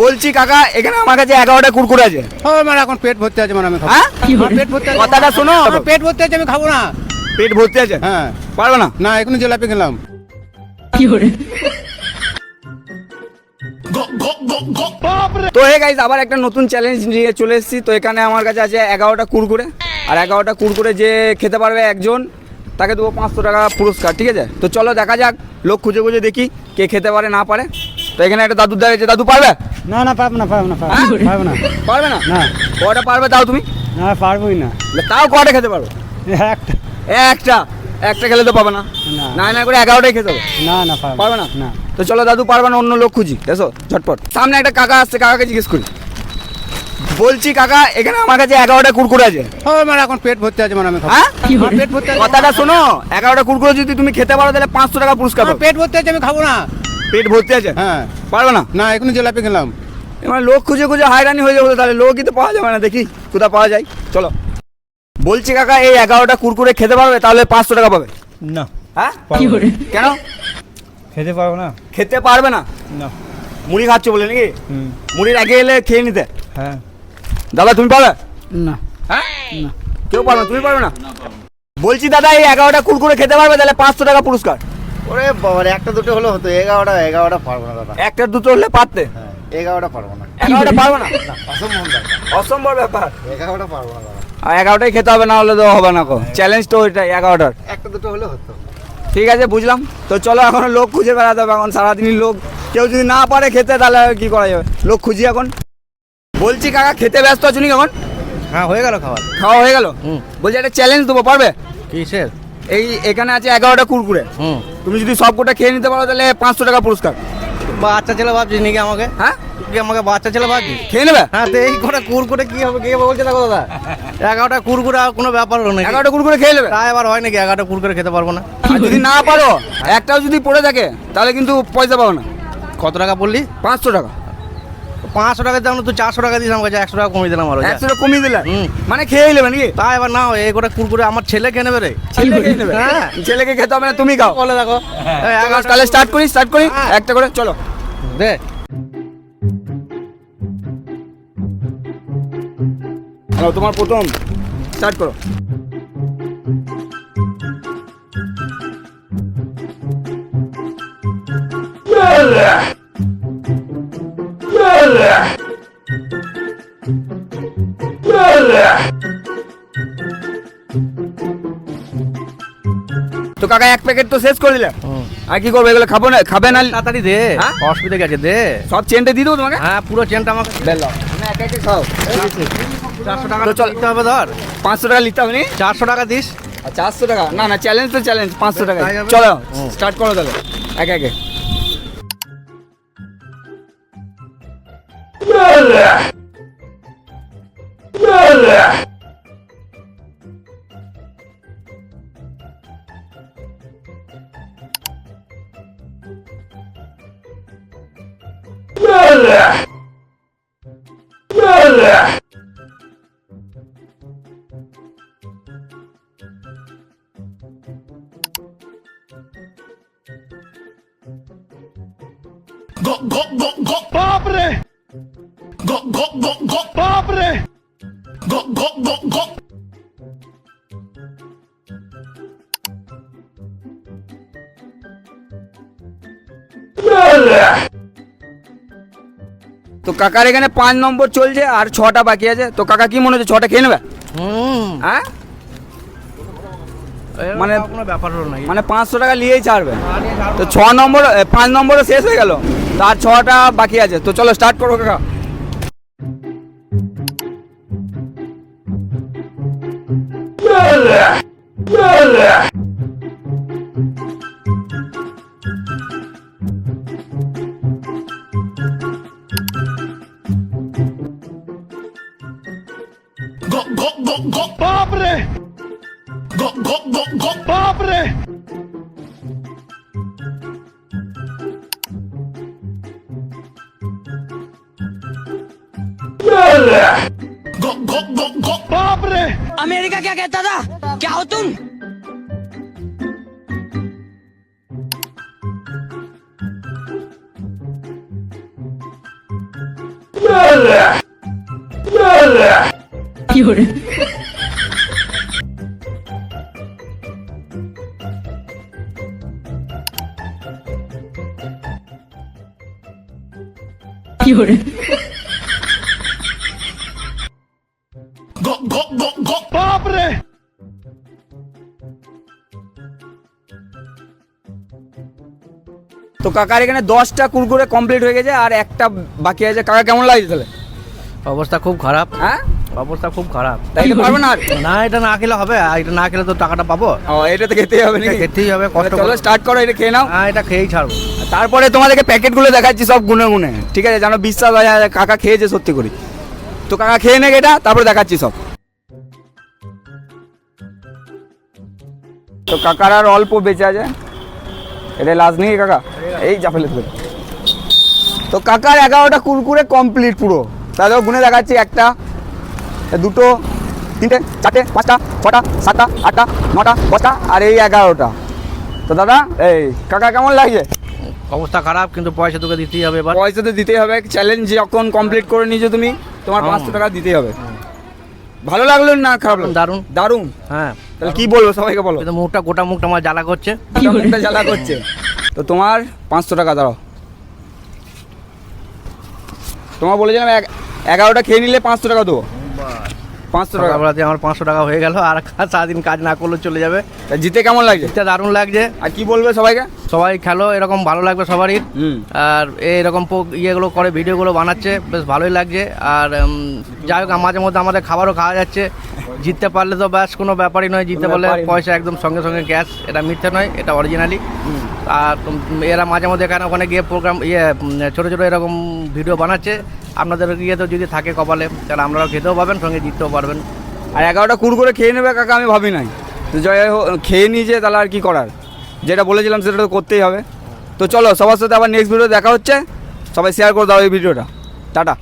বলছি কাকা এখানে আমার কাছে 11টা কুরকুরে আছে। মানে এখন পেট ভর্তি আছে, মানে আমি খাবো। হ্যাঁ পেট ভর্তি আছে, কথাটা শোনো। আমার পেট ভর্তি আছে, আমি খাবো না। পেট ভর্তি আছে? হ্যাঁ। পারবে না? না, এখনই জিলাপি খেলাম। তো হে গাইস, আবার একটা নতুন চ্যালেঞ্জ নিয়ে চলে এসেছি। তো এখানে আমার কাছে আছে 11টা কুরকুরে, আর 11টা কুরকুরে যে খেতে পারবে একজন তাকে দেবো 500 টাকা পুরস্কার, ঠিক আছে? তো চলো দেখা যাক, লোক খুঁজে খুঁজে দেখি কে খেতে পারে না পারে। তো এখানে একটা দাদুর দাঁড়িয়েছে, দাদু পারবে? না না, পারবো না, পারবো না, হ্যাঁ? পারবো না। পারবে না? না। কটা পারবে তাও তুমি? না, পারবোই না। তাও কটা খেতে পারবে? একটা। একটা একটা খেলে তো পাবে না, না। না করে 11টাই খেতে হবে। না না, পারবে না? না। তো চলো দাদু পারবে না, অন্য লোক খুঁজি, এসো ঝটপট। সামনে একটা কাকা আসছে, কাকাকে জিজ্ঞেস করি। বলছি কাকা এখানে আমার কাছে 11টা কুরকুরে আছে। মানে এখন পেট ভর্তি আছে, মানে আমি খাবো। হ্যাঁ আমার পেট ভর্তি আছে। কথাটা শোনো, 11টা কুরকুরে যদি তুমি খেতে পারো তাহলে 500 টাকা পুরস্কার আমার পাবে। পেট ভর্তি আছে, আমি খাবো না। পেট ভর্তি আছে? হ্যাঁ। পারবে না? না, এখনই জিলাপি খেলাম। এবার লোক খুঁজে খুঁজে হায়রানি হয়ে যাবে, তাহলে লোকই তো পাওয়া যাবে না, দেখি কোথা পাওয়া যায়। চলো। বলছি কাকা এই 11টা কুরকুরে খেতে পারবে তাহলে 500 টাকা পাবে। না। হ্যাঁ কেন খেতে পারবো না। খেতে পারবে না? না। মুড়ি খাচ্ছ বলে নাকি? মুড়ির আগে এলে খেয়ে নিতে। হ্যাঁ। দাদা তুমি পারবে? না। হ্যাঁ কেউ পারবে, তুমি পারবে না? বলছি দাদা এই 11টা কুরকুরে খেতে পারবে তাহলে 500 টাকা পুরস্কার। ওরে বাবা, একটা দুটো হলে হতো। 11টা পারবো না দাদা। একটা দুটো হলে পারতে। হ্যাঁ, 11টা পারবো না। 11টা পারবে না? অসম্ভব ব্যাপার। অসম্ভব ব্যাপার। 11টা পারবো না দাদা। আর 11টাই খেতে হবে, না হলে তো হবে না। চ্যালেঞ্জ তো ওইটাই 11টার। একটা দুটো হলে হতো। ঠিক আছে বুঝলাম। তো চলো এখন লোক খুঁজে বেড়াতে হবে, এখন সারাদিনই লোক। কেউ যদি না পারে খেতে তাহলে কি করা যাবে, লোক খুঁজি এখন। বলছি কাকা খেতে ব্যস্ত আছো নি এখন? হ্যাঁ, হয়ে গেল খাবার। খাওয়া হয়ে গেল? বলছি একটা চ্যালেঞ্জ দেবো, পারবে? কিসের? এই এখানে আছে 11টা কুরকুরে, তুমি যদি সব গোটা খেয়ে নিতে পারো তাহলে 500 টাকা পুরস্কার। বাচ্চা ছেলে ভাবছিস নাকি আমাকে? হ্যাঁ তুই কি আমাকে বাচ্চা ছেলে ভাবছিস? খেয়ে নেবে? হ্যাঁ, তো এই করে কুরকুরে কি হবে, কে বলছে দেখো দাদা? 11টা কুরকুরে আর কোনো ব্যাপার হলো না। 11টা কুরকুরে খেয়ে নেবে? তা এবার হয় নাকি 11টা কুরকুরে খেতে পারবো না? আর যদি না পারো, একটাও যদি পড়ে থাকে তাহলে কিন্তু পয়সা পাবো না। কত টাকা বললি? 500 টাকা। 500 টাকা দাম, তুই 400 টাকা দিস আমাকে, 100 টাকা কমিয়ে দিলাম আরো। 100 টাকা কমিয়ে দিলে হুম। মানে খেয়ে নেবে নাকি? তা এবার না, এই করে কুরকুরে আমার ছেলে খেয়ে নেবে রে। ছেলে খেয়ে নেবে? হ্যাঁ। ছেলেকে খেতে হবে না, তুমি খাও। বলে দেখো। এই 11টা তাহলে স্টার্ট করি হ্যাঁ। একটা করে, চলো। দে। তোমার প্রথম স্টার্ট করো। তো কাকা এক প্যাকেট তো শেষ করে দিলে, আর কি করবো? এগুলো খাবো না, খাবে না? তাড়াতাড়ি দে। হ্যাঁ? অসুবিধা কি আছে, দে। সব চেনটা দিয়ে দেবো তোমাকে? হ্যাঁ, পুরো চেনটা আমাকে বেলা না, একা একা খাও। 400 টাকা তো চল। দিতে হবে ধর। 500 টাকা নিতে হবে নি? 400 টাকা দিস। আর 400 টাকা না, না চ্যালেঞ্জ তো চ্যালেঞ্জ, 500 টাকা। তাই হবে? চলো হুম। স্টার্ট করো তাহলে একে একে। তো কাকার এখানে 5 নম্বর চলছে আর 6টা বাকি আছে। তো কাকা কি মনে হচ্ছে 6টা খেয়ে নেবে? হ্যাঁ মানে কোনো ব্যাপার হলো না। মানে 500 টাকা নিয়েই ছাড়বে। তো 6 নম্বর 5 নম্বরও শেষ হয়ে গেল, তার 6টা বাকি আছে। তো চলো স্টার্ট করো কাকা। अमेरिका क्या कहता था? क्या हो तुम? তো কাকার এখানে 10টা কুরকুরে কমপ্লিট হয়ে গেছে আর একটা বাকি আছে। কাকা কেমন লাগছে তাহলে? অবস্থা খুব খারাপ, হ্যাঁ, অবস্থা খুব খারাপ। তাই তো পারবে না আর? না, এটা না খেলে হবে? আর এটা না খেলে তো টাকাটা পাবো। ও, এটা তো খেতেই হবে এটা নাকি? খেতেই হবে, কষ্ট চলো করে। স্টার্ট করো, এটা খেয়ে নাও। হ্যাঁ, এটা খেয়েই ছাড়বো। তারপরে তোমাদেরকে প্যাকেটগুলো দেখাচ্ছি সব গুনে গুনে, ঠিক আছে? যেন বিশ্বাস হয় যে কাকা খেয়েছে সত্যি করে। তো কাকা খেয়ে নেক এটা, তারপরে দেখাচ্ছি সব। তো কাকার আর অল্প বেঁচে আছে, এটা লাস্ট নেই কাকা, এই যা ফেলে দেবে। তো কাকার 11টা কুরকুরে কমপ্লিট পুরো। তাহলে গুনে দেখাচ্ছি, 1টা 2টো 3টে 4টে 5টা 6টা 7টা 8টা 9টা 10টা আর এই 11টা। তো দাদা, এই কাকা কেমন লাগছে? অবস্থা খারাপ, কিন্তু পয়সা তোকে দিতেই হবে এবার। পয়সা তো দিতেই হবে, চ্যালেঞ্জ যখন কমপ্লিট করে নিয়েছো তুমি, তোমার 500 টাকা দিতেই হবে। ভালো লাগলো না খারাপ লাগলো? দারুণ। দারুণ। হ্যাঁ, তাহলে কি বলবো সবাইকে বলো? কিন্তু গোটা মুখটা আমার জ্বালা করছে। মুখটা জ্বালা করছে। তো তোমার 500 টাকা দাও। তোমার বলেছিলাম 11টা খেয়ে নিলে 500 টাকা দেবো। 500 টাকা। সকালবেলাতে আমার 500 টাকা হয়ে গেল, আর সারাদিন কাজ না করলে চলে যাবে। তা জিতে কেমন লাগছে? এটা দারুণ লাগছে। আর কি বলবে সবাইকে? সবাই খেলো, এরকম ভালো লাগবে সবারই। হুম। আর এইরকম ইয়েগুলো করে ভিডিওগুলো বানাচ্ছে, বেশ ভালোই লাগছে। আর যাই হোক, মাঝে মধ্যে আমাদের খাবারও খাওয়া যাচ্ছে। জিততে পারলে তো ব্যাস কোনো ব্যাপারই নয়, জিততে পারলে ব্যাপারই নয়। পয়সা একদম সঙ্গে সঙ্গে ক্যাশ। এটা মিথ্যে নয়, এটা অরিজিনালি। আর এরা মাঝে মধ্যে এখানে ওখানে গিয়ে প্রোগ্রাম ছোটো ছোটো এরকম ভিডিও বানাচ্ছে। আপনাদের গিয়ে তো যদি থাকে কপালে, তাহলে আপনারাও খেতেও পাবেন, সঙ্গে জিততেও পারবেন। আর 11টা কুরকুরে খেয়ে নেবে কাকা, আমি ভাবি নাই। তো যাই হোক, খেয়ে নিয়েছে, তাহলে আর কি করার? যেটা বলেছিলাম সেটা তো করতেই হবে। তো চলো, সবার সাথে আবার নেক্সট ভিডিও দেখা হচ্ছে। সবাই শেয়ার করে দাও এই ভিডিওটা। টাটা।